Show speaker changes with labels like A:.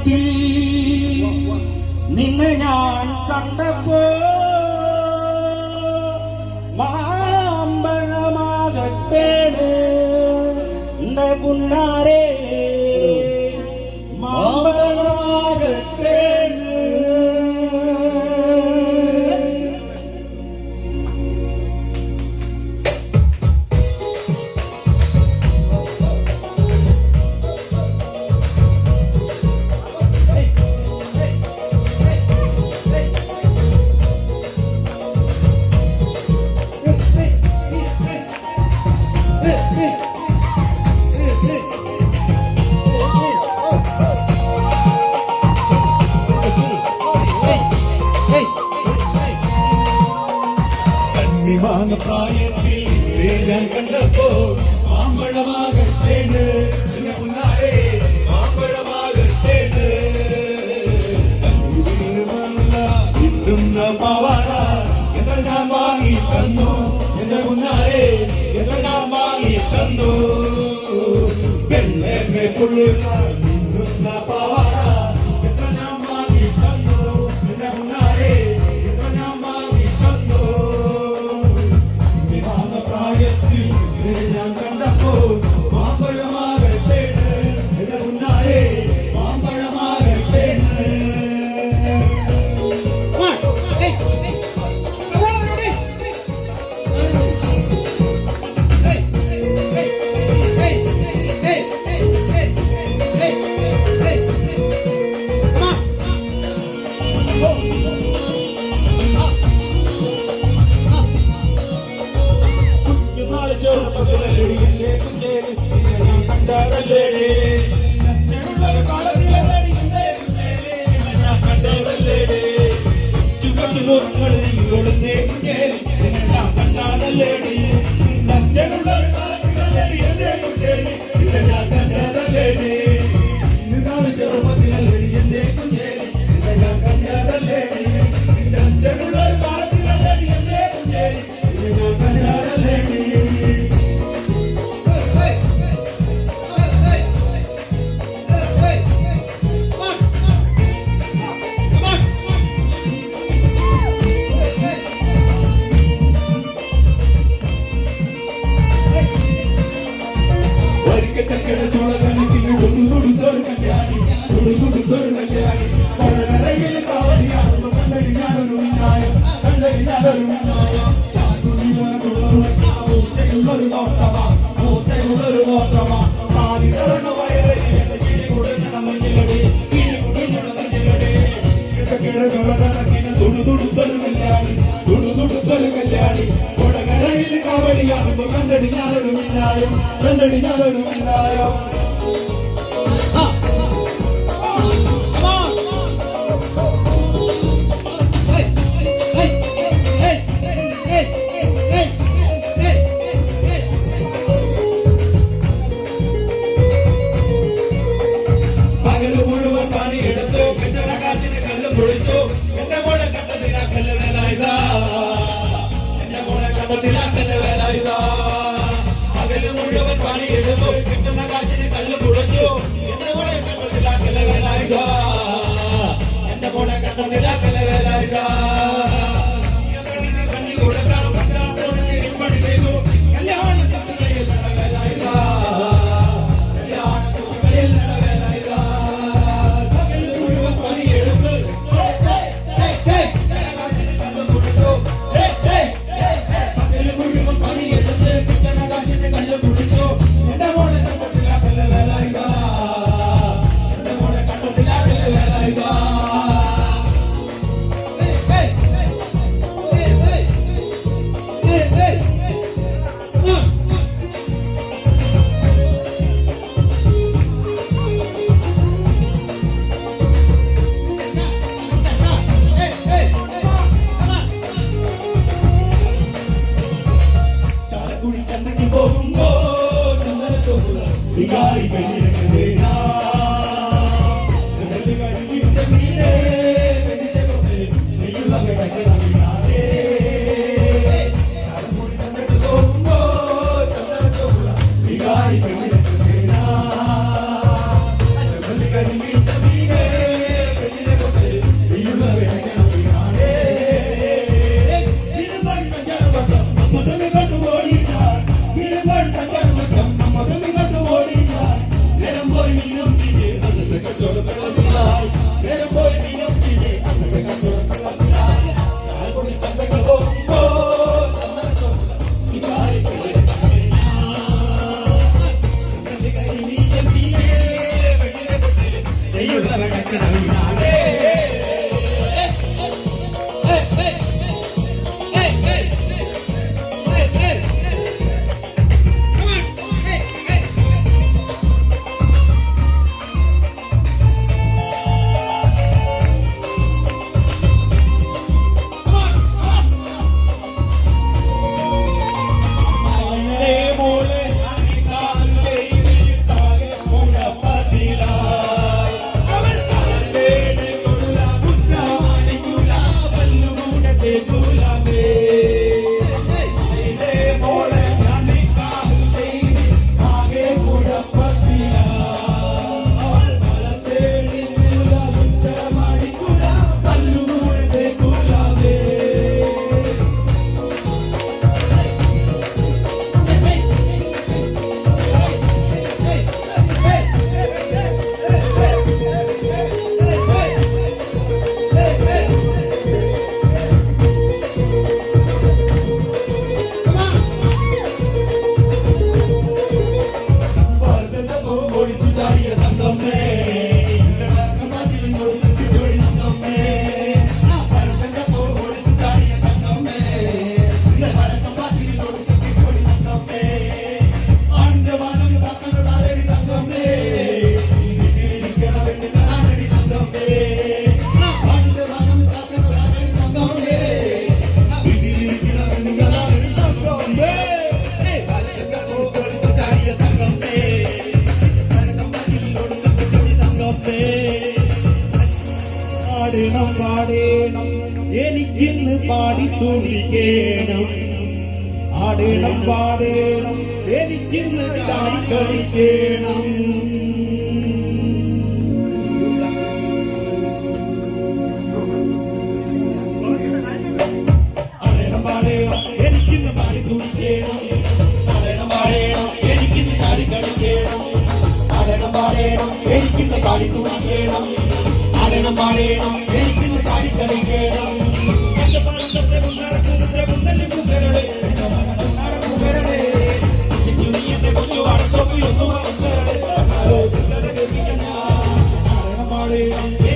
A: പ്രായത്തിൽ നിന്നെ ഞാൻ കണ്ടപ്പോ മാമ്പഴമാകട്ടെ എന്റെ പുന്നാരെ മാമ്പഴമാകട്ടെ.
B: മാങ്ങ പ്രായത്തിൽ ഞാൻ കണ്ടപ്പോ മാമ്പഴമാകട്ടേണ് എന്റെ മുന്നാരെ മാമ്പഴമാകട്ടേണ്. ഇട്ടുന്ന പാവാട എത്ര ഞാൻ വാങ്ങി തന്നു എന്റെ മുന്നാരെ എത്ര ഞാൻ വാങ്ങി തന്നു. പെണ്ണെ പുള്ളിയുള്ള ഇട്ടുന്ന പാവാട എത്ര ഞാൻ വാങ്ങി തന്നു എന്റെ മുന്നാരെ എത്ര ഞാൻ വാങ്ങി തന്നു. ഞാൻ കണ്ടപ്പോ മാമ്പഴമാകട്ടേണ് എന്റെ മുന്നാരെ മാമ്പഴമാകട്ടേണ്.
C: Hey!
B: കഥയുള്ള വടക്കണ വീടാണേ പാടണം പാടേണം എനിക്കിന്ന് പാടി തുടിക്കേണം ആടേണം പാടേണം എനിക്കിന്ന് ചാടി കളിക്കേണം ആടേണം പാടേണം എനിക്കിന്ന് പാടി തുടിക്കേണം ആടേണം പാടേണം എനിക്കിന്ന് ചാടി കളിക്കേണം ആടേണം പാടേണം എനിക്കിന്ന് പാടി തുടിക്കേണം ആടേണം പാടേണം എനിക്കിന്ന് ചാടി കളിക്കേണം പച്ചപ്പാറത്തെ മുന്നാടക്കൂടെ മുന്നല്ലി മുഖരുടെ കൊച്ചു വടക്കൊക്കെ ഒന്നും ആടേണം പാടേണം